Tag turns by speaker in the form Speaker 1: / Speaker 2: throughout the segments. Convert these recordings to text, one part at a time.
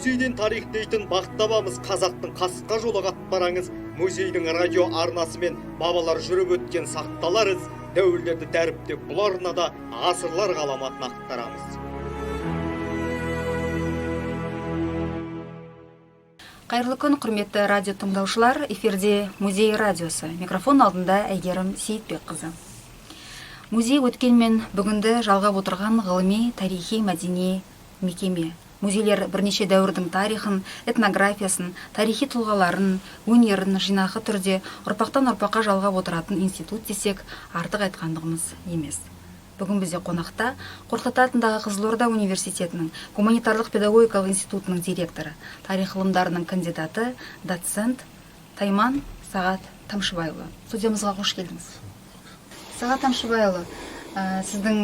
Speaker 1: музейден тарих дейтін бақтабамыз қазақтың қасқа жолы қатпараңыз. Музейдің радио арнасымен бабалар жүріп өткен сақталар із, дәуірлерді дәріптеп бұл арнада ғасырлар ғаламатын ақтарамыз.
Speaker 2: Қайырлы күн, құрметті радио тыңдаушылар, эфирде музей радиосы. Микрофон алдында Әйгерім Сейітбекқызы. Музей өткен мен бүгінді жалғап отырған ғылыми, тарихи, мәдени мекеме. Музейлер бірнеше дәуірдің тарихын, этнографиясын, тарихи тұлғаларын, өнерін жинақы түрде ұрпақтан ұрпаққа жалғап отыратын институт десек, артық айтқандығымыз емес. Бүгін бізде қонақта Қорқыт атындағы Қызылорда университетінің гуманитарлық педагогикалық институтының директоры, тарих ғылымдарының кандидаты, доцент Тайман Сағат Тамшыбайұлы. Студиямызға қош келдіңіз. Сағат Тамшыбайұлы, сіздің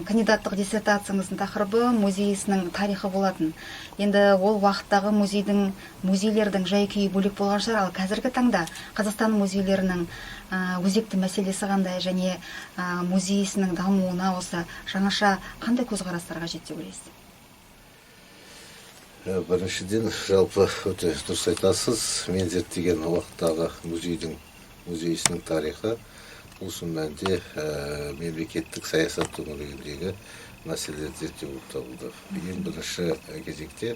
Speaker 2: кандидаттық диссертацияңыздың тақырыбы музей ісінің тарихы болатын. Енді ол уақыттағы музейлердің жай-күйі бөлек болған шығар, ал қазіргі таңда Қазақстан музейлерінің өзекті мәселесі қандай және музей ісінің дамуына осы жаңаша қандай көзқарастарға жетті деп ойлайсыз?
Speaker 3: Біріншіден, жалпы өте дұрыс айтасыз. Мен зерттеген уақыттағы музей ісінің тарихы бұл шын мәнінде мемлекеттік саясат төңірегіндегі мәселелерді зерттеу болып табылды. Ең бірінші кезекте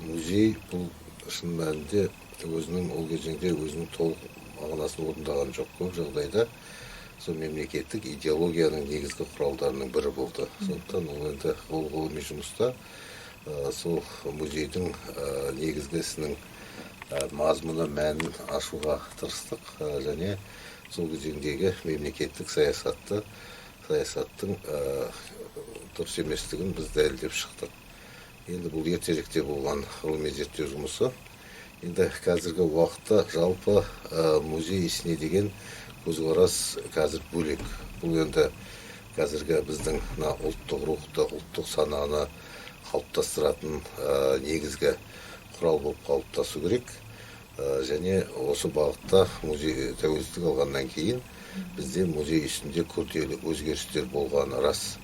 Speaker 3: музей бұл шын мәнінде ол кезеңде өзінің толық мағынасын орындаған жоқ. Көп жағдайда сол мемлекеттік идеологияның негізгі құралдарының бірі болды. Сондықтан ол енді ғылыми жұмыста сол музейдің негізгі ісінің мазмұны, мәнін ашуға тырыстық және сол кезеңдегі мемлекеттік саясаттың дұрыс еместігін біз дәлелдеп шықтық. Енді бұл ертеректе болған ғылыми зерттеу жұмысы. Енді қазіргі уақытта жалпы музей ісіне деген көзқарас қазір бөлек. Бұл енді қазіргі біздің ұлттық рухты, ұлттық сананы қалыптастыратын негізгі құрал болып қалыптасу керек. Және осы бағытта музей тәуелсіздік алғаннан кейін бізде музей ісінде күрделі өзгерістер болғаны рас.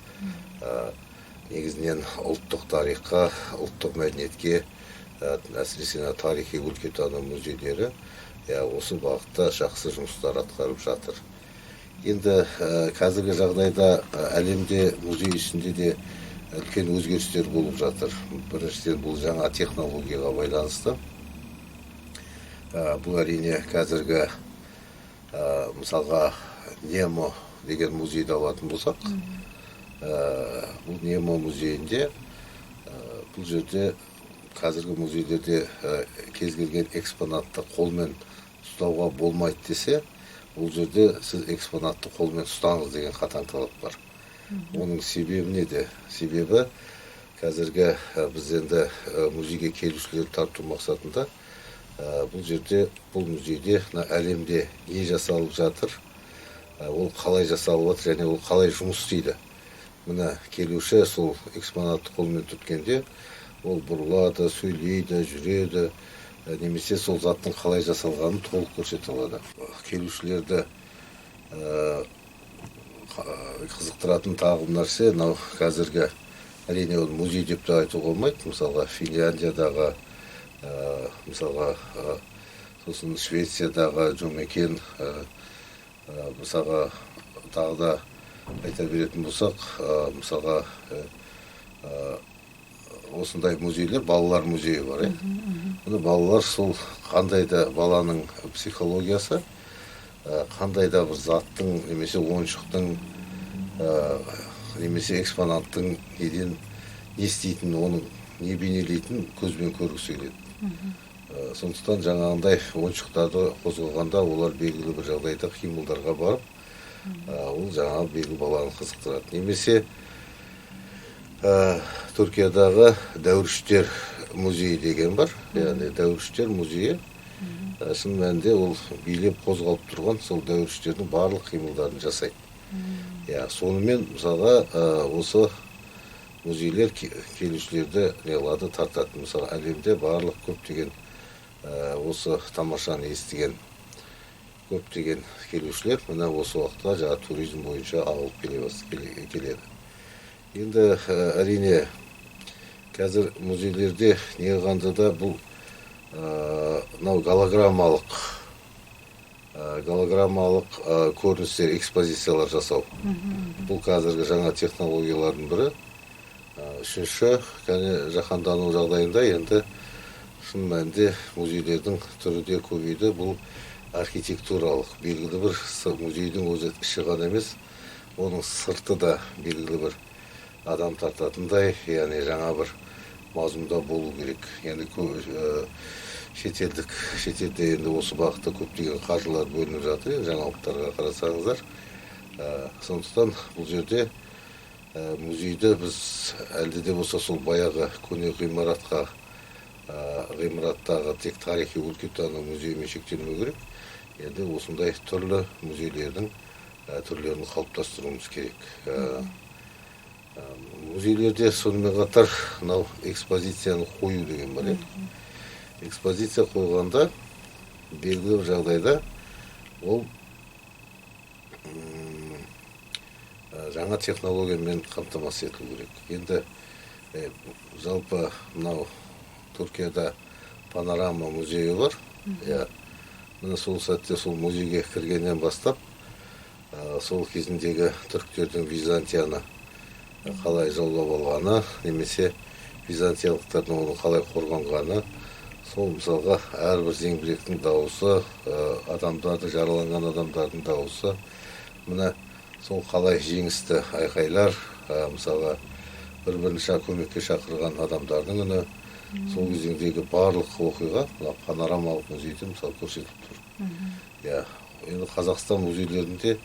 Speaker 3: Негізінен ұлттық тарихқа, ұлттық мәдениетке, әсіресе тарихи өлкетану музейлері осы бағытта жақсы жұмыстар атқарып жатыр. Енді қазіргі жағдайда әлемде музей ісінде де үлкен өзгерістер болып жатыр. Біріншіден бұл жаңа технологияға байланысты. Бұл әрине қазіргі мысалға Немо деген музейді алатын болсақ, бұл Немо музейінде бұл жерде қазіргі музейлерде кез келген экспонатты қолмен ұстауға болмайды десе, бұл жерде сіз экспонатты қолмен ұстаңыз деген қатаң талап бар. Оның себебі неде? Себебі қазіргі біз енді музейге келушілерді тарту мақсатында бұл музейде әлемде не жасалып жатыр, ол қалай жасалып жатыр және ол қалай жұмыс істейді. Мына келуші сол экспонатты қолмен түткенде ол бұрылады, сөйлейді, жүреді, немесе сол заттың қалай жасалғанын толық көрсете алады. Келушілерді қызықтыратын тағы нәрсе, қазіргі әрине ол музей деп те айтуға болмайды. Мысалға Финляндиядағы, мысалға сосын Швециядағы Жомекен, мысалға тағы да айта беретін болсақ, мысалға осындай музейлер, балалар музейі бар. Балалар сол қандай да баланың психологиясы, қандай да бір заттың, немесе ойыншықтың, немесе экспонаттың неден не істейтін, оның не бейнелейтін көзбен көргісі келеді. Сондықтан жаңағындай ойыншықтарды қозғалғанда олар белгілі бір жағдайда қимылдарға барып, ол жаңағы белгілі баланы қызықтырады. Немесе Түркиядағы Дәуіріштер музейі деген бар. Яғни Дәуіріштер музейі шын мәнінде ол билеп қозғалып тұрған сол дәуіріштердің барлық қимылдарын жасайды. Сонымен мысалға осы музейлер келушілерді неғылады, тартады. Мысалы әлемде барлық көптеген осы тамашаны естіген көптеген келушілер мына осы уақытта жаңа туризм бойынша ағылып келеді. Енді әрине қазір музейлерде не қылғанда да бұл мынау голограммалық көріністер, экспозициялар жасау. Бұл қазіргі жаңа технологиялардың бірі. Үшінші, жаһандану жағдайында енді шын мәнінде музейлердің түрі де көбейді. Бұл архитектуралық белгілі бір музейдің өзі іші ғана емес, оның сырты да белгілі бір адам тартатындай, яғни жаңа бір мазмұнда болу керек. Енді шетелде енді осы бағытта көптеген қаржылар бөлініп жатыр, жаңалықтарға қарасаңыздар. Сондықтан бұл жерде музейді біз әлде де болса сол баяғы көне ғимараттағы тек тарихи өлкетану музейімен шектелмеу керек. Енді осындай түрлі музейлердің түрлерін қалыптастыруымыз керек. Музейлерде сонымен қатар мынау экспозицияны қою деген бар. Экспозиция қойғанда белгілі бір жағдайда ол жаңа технологиямен қамтамасыз етілу керек. Енді жалпы мынау Түркияда панорама музейі бар. Міне сол сәтте сол музейге кіргеннен бастап сол кезіндегі түріктердің Византияны қалай жаулап алғаны, немесе византиялықтардың оны қалай қорғанғаны, сол мысалға әрбір зеңбіректің дауысы, жараланған адамдардың дауысы, міне сол қалай жеңісті айқайлар, мысалға бір-бірінше көмекке шақырған адамдардың үні, сол кезеңдегі барлық оқиға панорамалық музейде мысалы көрсетіліп тұр. Енді Қазақстан музейлерінде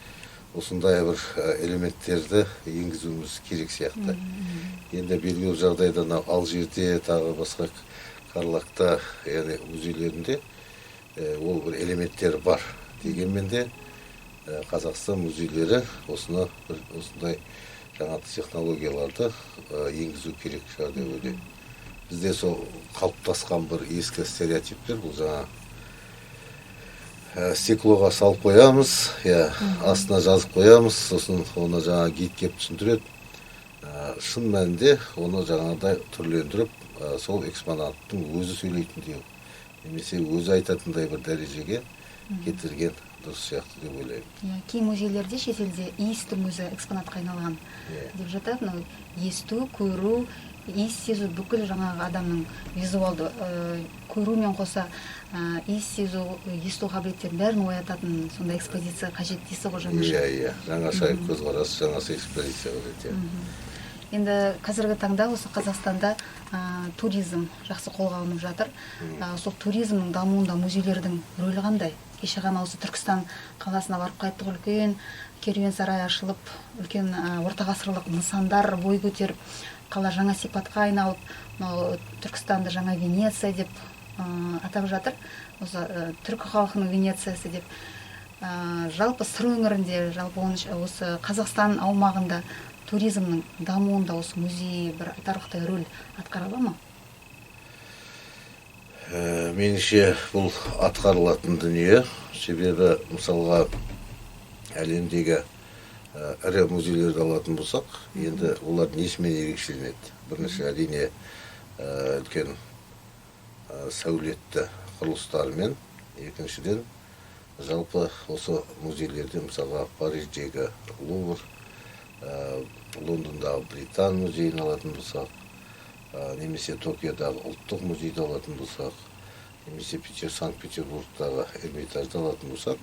Speaker 3: осындай бір элементтерді енгізуіміз керек сияқты. Енді белгілі жағдайда Алжирде, тағы басқа Карлакта, яғни музейлерінде ол бір элементтер бар. Дегенмен де Қазақстан музейлері осындай жаңа технологияларды енгізу керек шығар деп ойлаймын. Бізде сол қалыптасқан бір ескі стереотиптер, бұл жаңа стеклоға салып қоямыз, астына жазып қоямыз, сосын оны жаңа гид кеп түсіндіреді. Шын мәнінде оны жаңағыдай түрлендіріп, сол экспонаттың өзі сөйлейтіндей, немесе өзі айтатындай бір дәрежеге кетірген дұрыс сияқты деп ойлаймын.
Speaker 2: Кей музейлерде шетелде иістің өзі экспонатқа айналған деп жатады. Есту, көру, иіс сезу бүкіл жаңағы адамның визуалды көрумен қоса иіс сезу, есту қабілеттерін бәрін оятатын сондай экспозиция қажет дейсіз ғой жаңаша.
Speaker 3: Жаңаша көзқарас, жаңаша экспозиция қажет.
Speaker 2: Енді қазіргі таңда осы Қазақстанда туризм жақсы қолға алынып жатыр. Сол туризмнің дамуында музейлердің рөлі қандай? Кеше ғана осы Түркістан қаласына барып қайттық, үлкен керуен сарай ашылып, үлкен ортағасырлық нысандар бой көтеріп, қала жаңа сипатқа айналып, Түркістанды жаңа Венеция деп атап жатыр. Осы түркі халқының Венециясы деп. Жалпы сыр өңірінде, жалпы осы Қазақстан аумағында туризмнің дамуында осы музей бір айтарлықтай рөл атқара ма?
Speaker 3: Меніңше бұл атқарылатын дүние. Себебі мысалға әлемдегі ірі музейлерді алатын болсақ, енді олар несімен ерекшеленеді. Бірінші әрине үлкен сәулетті құрылыстарымен, екіншіден жалпы осы музейлерде мысалға Париждегі Лувр, Лондондағы Британ музейін алатын болсақ, немесе Токиодағы ұлттық музейді алатын болсақ, немесе Санкт-Петербургтағы Эрмитажды алатын болсақ,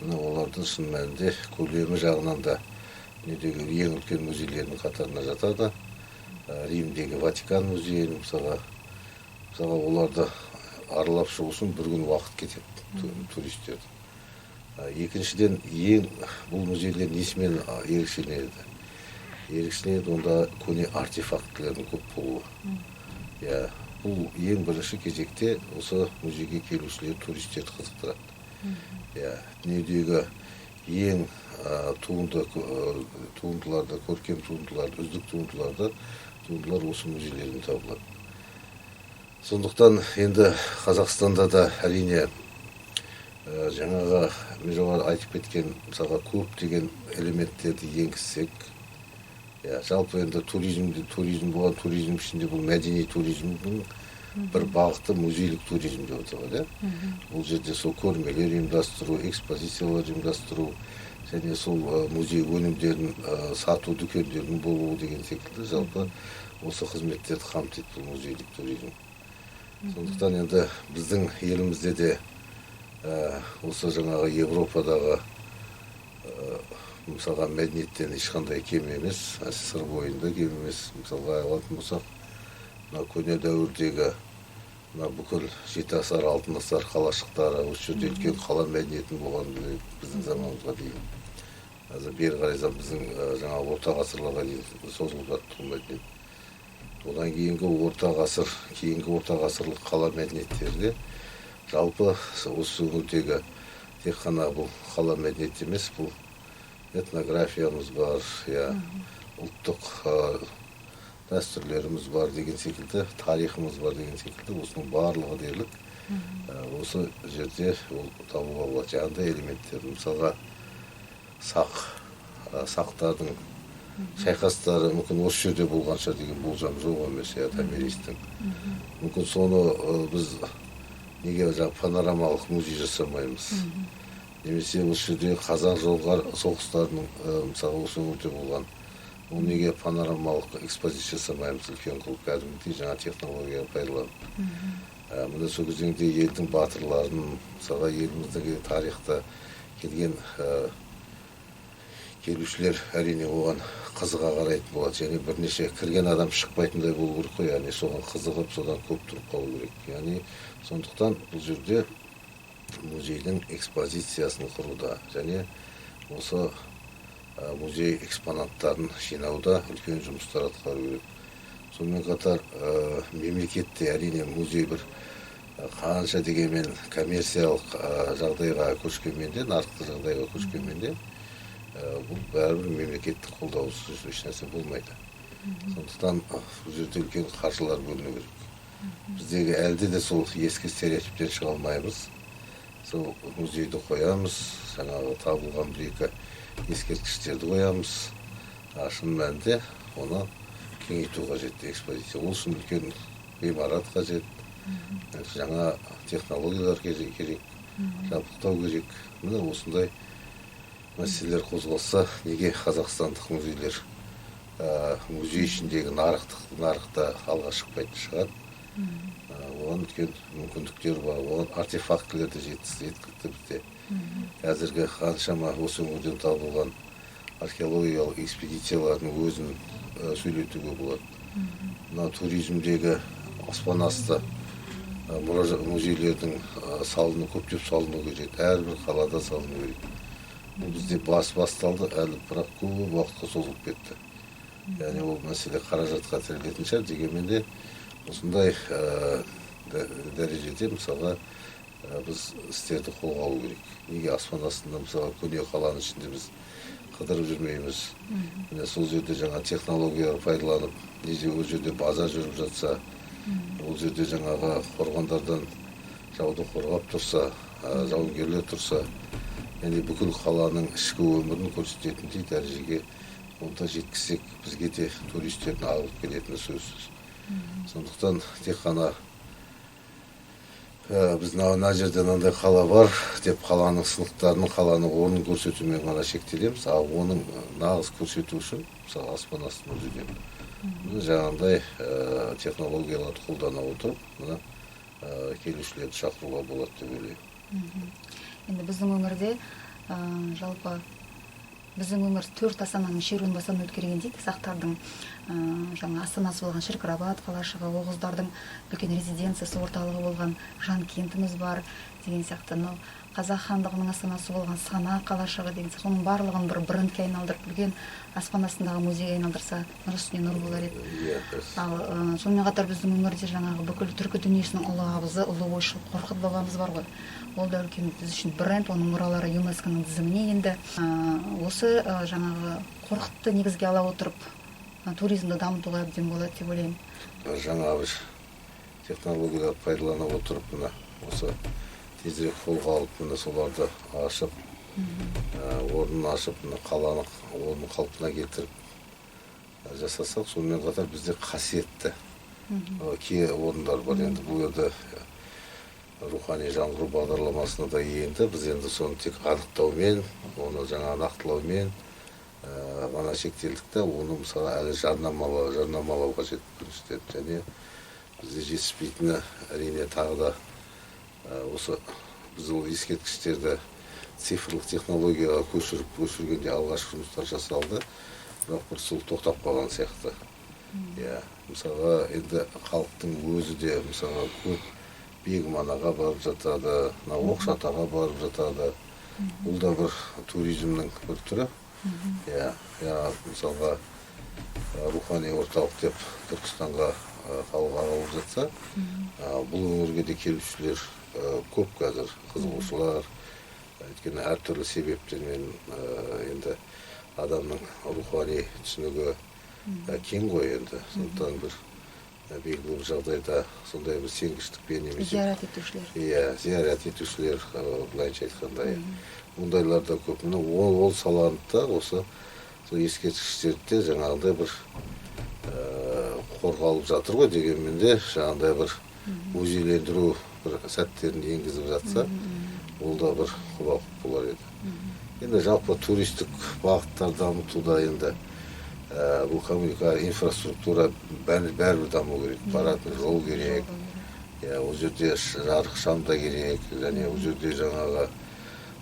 Speaker 3: олардың шын мәнінде көлемі жағынан да ең үлкен музейлердің қатарына жатады. Римдегі Ватикан музейін мысалға оларды аралап шығу үшін бір күн уақыт кетеді туристерді. Екіншіден, бұл музейлер несімен ерекшеленеді? Ерекшеленеді, онда көне артефактілердің көп болуы. Бұл ең бірінші кезекте осы музейге келушілер, туристерді қызықтырады. Дүниедегі ең туындыларды, көркем туындыларды, үздік туындылар осы музейлерден табылады. Сондықтан енді Қазақстанда да әрине жаңағы жоғары айтып кеткен мысалға көптеген элементтерді енгізсек, жалпы енді туризм болған туризм ішінде бұл мәдени туризмнің бір бағыты музейлік туризм деп отырған. Бұл жерде сол көрмелер ұйымдастыру, экспозициялар ұйымдастыру және сол музей өнімдерін сату дүкендерінің болуы деген секілді жалпы осы қызметтерді қамтиды бұл музейлік туризм. Сондықтан енді біздің елімізде де осы жаңағы Европадағы мысалға мәдениеттен ешқандай кем емес, сыр бойында кем емес. Мысалға алатын болсақ, мына көне дәуірдегі мына бүкіл жеті асар, алтын асар қалашықтары осы жерде үлкен қала мәдениетін болған біздің заманымызға дейін. Қазір бері қарасам біздің жаңағы орта ғасырларға дейін созылып жатты бұл мәдениет. Одан кейінгі орта ғасырлық қала мәдениеттерде жалпы осы өңірдегі тек қана бұл қала мәдениеті емес, бұл этнографиямыз бар, ұлттық дәстүрлеріміз бар деген секілді, тарихымыз бар деген секілді, осының барлығы дерлік осы жерде табуға болады. Жаңағыдай элементтер, мысалға сақтардың шайқастары мүмкін осы жерде болған шығар деген болжам жоқ емес, томиристің. Мүмкін соны біз неге жаңағы панорамалық музей жасамаймыз? Немесе осы жерде қазақ жоңғар соғыстарының мысалы осы өңірде болған, ол неге панорамалық экспозиция жасамаймыз? Үлкен қылып кәдімгідей жаңа технология пайдаланып. Мына сол кезеңде елдің батырларын, мысалға еліміздегі тарихта келген келушілер әрине оған қызыға қарайтын болады, және бірнеше кірген адам шықпайтындай болу керек қой, яғни соған қызығып, содан көп тұрып қалу керек. Яғни сондықтан бұл жерде музейдің экспозициясын құруда және осы музей экспонаттарын жинауда үлкен жұмыстар атқару керек. Сонымен қатар мемлекетте әрине музей бір қанша дегенмен коммерциялық жағдайға көшкенмен де, нарықтық жағдайға көшкенмен де бұл бәрібір мемлекеттік қолдаусыз еш нәрсе болмайды. Сондықтан бұл жерде үлкен қаржылар бөліну керек. Біздегі әлде де сол ескі стереотиптен шыға алмаймыз. Сол музейді қоямыз, жаңағы табылған бір-екі ескерткіштерді қоямыз. Шын мәнінде оны кеңейту қажет, экспозиция. Ол үшін үлкен ғимарат қажет, жаңа технологиялар керек, жабдықтау керек. Міне осындай мәселелер қозғалса, неге қазақстандық музейлер музей ішіндегі нарықта алға шықпайтын шығар? Оған үлкен мүмкіндіктер бар, оған артефактілер де жеткілікті бізде. Қазіргі қаншама осы өңірден табылған археологиялық экспедициялардың өзін сөйлетуге болады. Мына туризмдегі аспан асты музейлердің көптеп салыну керек, әрбір қалада салыну керек. Бұл бізде басталды, әлі бірақ көп уақытқа созылып кетті. Яғни ол мәселе қаражатқа тірелетін шығар, дегенмен де осындай дәрежеде мысалға біз істерді қолға алу керек. Неге аспан астында мысалға көне қаланың ішінде біз қыдырып жүрмейміз? Міне сол жерде жаңа технологиялар пайдаланып, неге ол жерде базар жүріп жатса, ол жерде жаңағы қорғандардан жауды қорғап тұрса, жауынгерлер тұрса, яғни бүкіл қаланың ішкі өмірін көрсететіндей дәрежеге онда жеткізсек, бізге де туристердің ағылып келетіні сөзсіз. Сондықтан тек қана біз мына жерде мынандай қала бар деп қаланың сынықтарының, қаланың орнын көрсетумен ғана шектелеміз, ал оның нағыз көрсету үшін мысалы аспан асты музейден жаңағындай технологияларды қолдана отырып, мына келушілерді шақыруға болады деп ойлаймын.
Speaker 2: Енді біздің өңірде жалпы біздің өңір 4 астананың шеруін басынан өткерген дейді. Сақтардың жаңа астанасы болған Шіркірабад қалашығы, Оғыздардың үлкен резиденциясы орталығы болған Жанкентіміз бар деген сияқты. Қазақ хандығының астанасы болған Сана қалашығы деген сияқты. Соның барлығын бір брендке айналдырып, үлкен аспан астындағы музейге айналдырса, нұр үстіне нұр болар еді. Ал сонымен қатар біздің өңірде жаңағы бүкіл түркі дүниесінің ұлы абызы, ұлы ойшыл Қорқыт бабамыз бар ғой. Ол да үлкен біз үшін бренд, оның мұралары ЮНЕСКО-ның тізіміне енді. Осы жаңағы Қорқытты негізге ала отырып, туризмді дамытуға әбден болады деп ойлаймын.
Speaker 3: Жаңа бір технологиялар пайдалана отырып, мына осы тезірек қолға алып, мына соларды ашып, орнын ашып, мына қаланы орнын қалпына келтіріп, жасасақ, сонымен қатар бізде қасиетті кей орындар бар. Енді бұл жерде рухани жаңғыру бағдарламасына да енді біз енді соны тек анықтаумен, оны жаңа нақтылаумен ғана шектелдік та, оны мысалы әлі жарнамалау қажет біріншіден. Және бізде жетіспейтіні әрине тағы да осы біз ол ескерткіштерді цифрлық технологияға көшіргенде алғашқы жұмыстар жасалды, бірақ бір сол тоқтап қалған сияқты. Мысалға енді халықтың өзі де мысалға көп Бегманаға барып жатады, Оқшатаға барып жатады. Бұл да бір туризмнің бір түрі. Мысалға рухани орталық деп Түркістанға халық ағылып жатса, бұл өңірге де келушілер көп қазір, қызығушылар. Өйткені әртүрлі себептермен енді адамның рухани түсінігі кең ғой енді. Сондықтан бір белгілі бір жағдайда сондай бір сенгіштікпен немесе
Speaker 2: зиярат етушілер.
Speaker 3: Зиярат етушілер, былайша айтқанда. Мұндайлар да көп. Ол саланы да осы ескерткіштерде жаңағыдай бір қорғалып жатыр ғой, дегенмен де жаңағыдай бір музейлендіру бір сәттерін енгізіп жатса, ол да бір құба болар еді. Енді жалпы туристік бағыттар дамытуда енді бұл инфраструктура бәрібір даму керек, баратын жол керек, ол жерде жарық шам да керек, және ол жерде жаңағы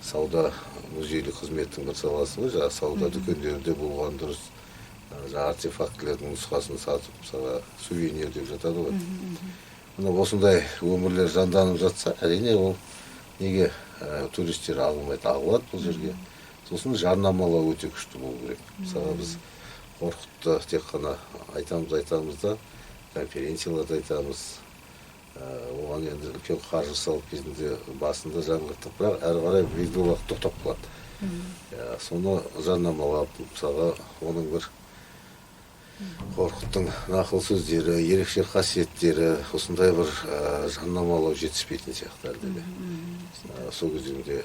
Speaker 3: сауда музейлік қызметтің бір саласы ғой, сауда дүкендерде болған дұрыс, артефактілердің нұсқасын сатып, мысалы сувенир деп жатады ғой. Осындай өмірлер жанданып жатса, әрине ол неге туристер ағылмайды, ағылады бұл жерге. Сосын жарнамалау өте күшті болу керек. Мысалы біз Қорқытты тек қана айтамыз да, конференцияларда айтамыз. Оған енді үлкен қаржы салып кезінде басында жаңғырттық, бірақ әрі қарай белгілі уақыт тоқтап қалады. Соны жарнамалап, мысалға оның бір Қорқыттың нақыл сөздері, ерекше қасиеттері, осындай бір жарнамалау жетіспейтін сияқты әлде де. Сол кезінде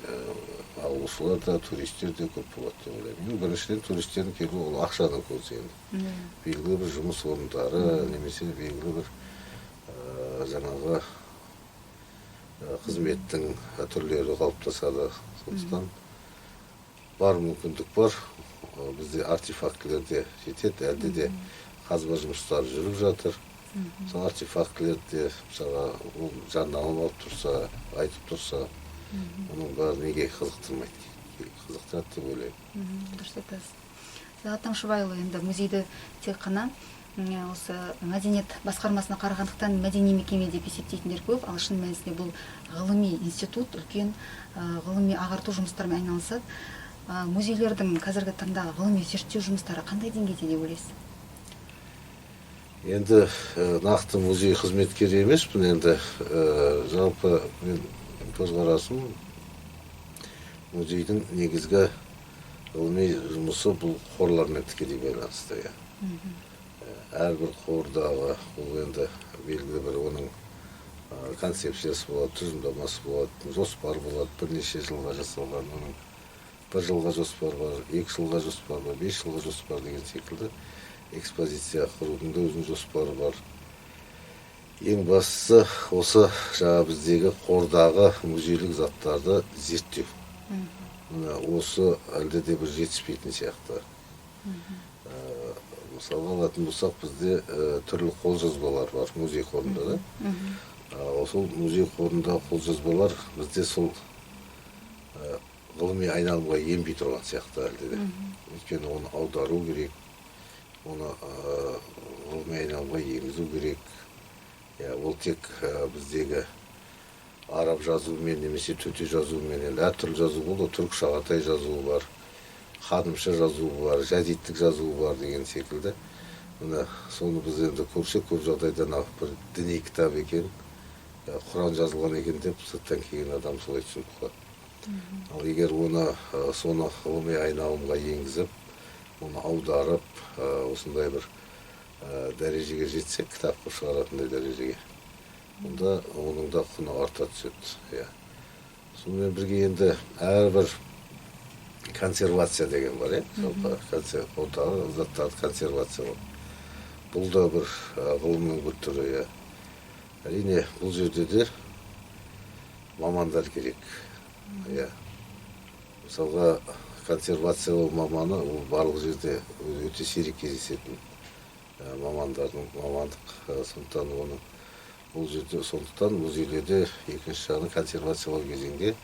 Speaker 3: алушылар да, туристер де көп болады деп ойлаймын. Біріншіден туристердің келуі ол ақшаның көзі енді. Белгілі бір жұмыс орындары, немесе белгілі бір жаңағы қызметтің түрлері қалыптасады. Сондықтан бар мүмкіндік бар. Бізде артефактілер де жетеді, әлде де қазба жұмыстары жүріп жатыр. Сол артефактілерді мысалға жарнамалап тұрса, айтып тұрса, оның бәрі неге қызықтырмайды? Қызықтырады деп ойлаймын.
Speaker 2: Дұрыс айтасыз. Сағат Таңшыбайұлы, енді музейді тек қана осы мәдениет басқармасына қарағандықтан мәдени мекеме деп есептейтіндер көп, ал шын мәнісінде бұл ғылыми институт, үлкен ғылыми ағарту жұмыстарымен айналысады. Музейлердің қазіргі таңда ғылыми зерттеу жұмыстары қандай деңгейде деп ойлайсыз?
Speaker 3: Енді нақты музей қызметкері емеспін, енді жалпы мен көзқарасым музейдің негізгі ғылыми жұмысы бұл қорлармен тікелей байланысты. Әрбір қордағы бұл енді белгілі бір оның концепциясы болады, тұжырымдамасы болады, жоспар болады, бірнеше жылға жасалған, оның бір жылға жоспар бар, 2 жылға жоспар бар, 5 жылға жоспар деген секілді экспозиция құрудың да өзінің жоспары бар. Ең бастысы осы жаңа біздегі қордағы музейлік заттарды зерттеу. Осы әлде де бір жетіспейтін сияқты. Мысалы алатын болсақ, бізде түрлі қолжазбалар бар музей қорында да. Осы музей қорында қолжазбалар бізде сол ғылыми айналымға енбей тұрған сияқты әлде де. Өйткені оны аудару керек, оны ғылыми айналымға енгізу керек. Ол тек біздегі араб жазуымен немесе төте жазуымен, енді әртүрлі жазу болды, түрік шағатай жазуы бар, ханымша жазуы бар, жәдиттік жазуы бар деген секілді. Соны біз енді көрсек, көп жағдайда бір діни кітап екен, Құран жазылған екен деп сырттан келген адам солай түсініп қалады. Ал егер соны ғылыми айналымға енгізіп, оны аударып, осындай бір дәрежеге жетсек, кітапқа шығаратындай дәрежеге, онда оның да құны арта түседі. Сонымен бірге енді әрбір консервация деген бар, жалпы заттарды консервациялау. бұл да бір ғылымның бір түрі. Әрине бұл жерде де мамандар керек. Мысалға консервациялау маманы ол барлық жерде өте сирек кездесетін мамандардың мамандық. Сондықтан оның бұл жерде сондықтан музейлерде екінші жағынан консервациялау кезеңде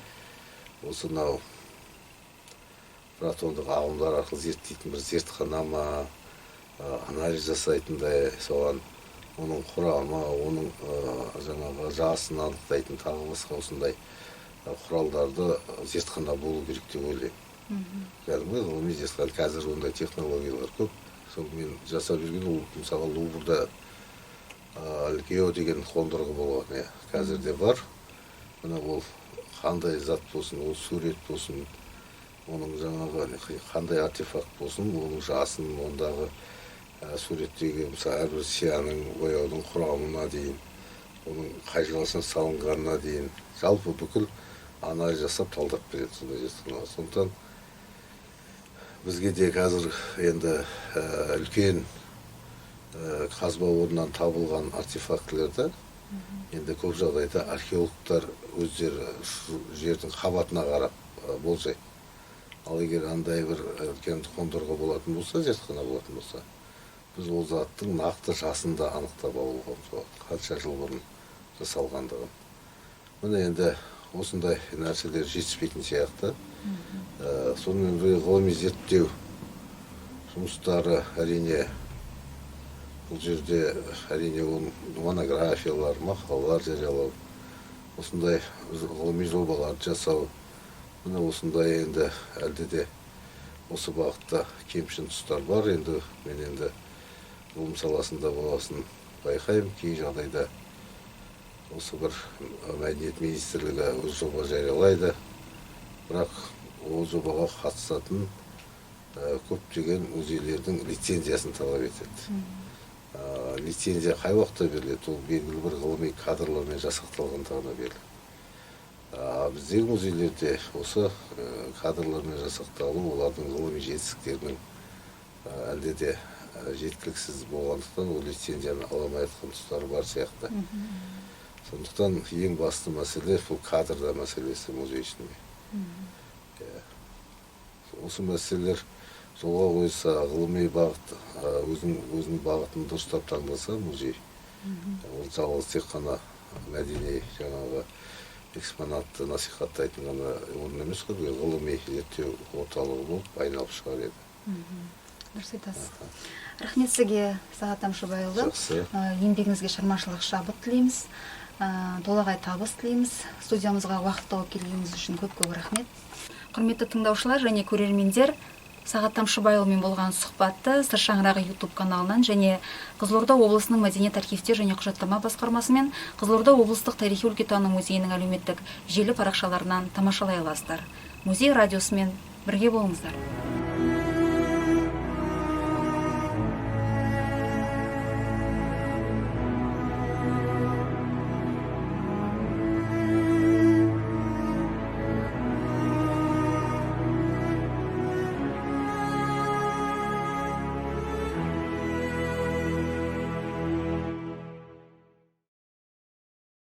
Speaker 3: осы мынау протондық ағымдар арқылы зерттейтін бір зертхана ма, анализ жасайтындай, соған оның құрамы, оның жаңағы жасын анықтайтын тағы басқа осындай құралдарды зертхана болу керек деп ойлаймын. Кәдімгі ғылыми зертхана, қазір ондай технологиялар көп. Сол мен жасап жүрген ол мысалы Луврда Гео деген қондырғы болған, қазір де бар. Мына ол қандай зат болсын, ол сурет болсын, оның жаңағы қандай артефакт болсын, оның жасын, ондағы суреттегі мысалы әрбір сияның бояудың құрамына дейін, оның қай жыласына салынғанына дейін, жалпы бүкіл анализ жасап талдап береді сондай зертханалар. Сондықтан бізге де қазір енді үлкен қазба орнынан табылған артефактілерді енді көп жағдайда археологтар өздері жердің қабатына қарап болжайды. Ал егер андай бір үлкен қондырғы болатын болса, зертхана болатын болса, біз ол заттың нақты жасын да анықтап алуға болады, қанша жыл бұрын жасалғандығын. Міне енді осындай нәрселер жетіспейтін сияқты. Сонымен бірге ғылыми зерттеу жұмыстары әрине бұл жерде әрине монографиялар, мақалалар жариялау, осындай ғылыми жобаларды жасау. Міне осындай енді әлде де осы бағытта кемшін тұстар бар. Енді мен енді ғылым саласында боласын байқаймын, кей жағдайда осы бір мәдениет министрлігі өз жоба жариялайды, бірақ ол жобаға қатысатын көптеген музейлердің лицензиясын талап етеді. Лицензия қай уақытта беріледі? Ол белгілі бір ғылыми кадрлармен жасақталғандығына беріледі. Біздегі музейлерде осы кадрлармен жасақталу олардың ғылыми жетістіктерінің әлде де жеткіліксіз болғандықтан ол лицензияны ала алмай жатқан тұстары бар сияқты. Сондықтан ең басты мәселе бұл кадрда мәселесі музей ішінде. Осы мәселелер жолға қойса, ғылыми бағыт өзінің бағытын дұрыстап таңдаса музей, ол жалғыз тек қана мәдени жаңағы экспонатты насихаттайтын ғана орын емес қой, ғылыми зерттеу орталығы болып айналып шығар еді.
Speaker 2: Дұрыс айтасыз. Рахмет сізге, Сағат Тамшыбайұлы.
Speaker 3: Жақсы.
Speaker 2: Еңбегіңізге шығармашылық шабыт тілейміз, толағай табыс тілейміз. Студиямызға уақыт тауып келгеніңіз үшін көп-көп рахмет. Құрметті тыңдаушылар және көрермендер, Сағат Тамшыбайұлымен болған сұхбатты Сыр шаңырағы YouTube каналынан және Қызылорда облысының мәдениет архивтер және құжаттама басқармасы мен Қызылорда облыстық тарихи өлкетану музейінің әлеуметтік желі парақшаларынан тамашалай аласыздар. Музей радиосымен бірге болыңыздар.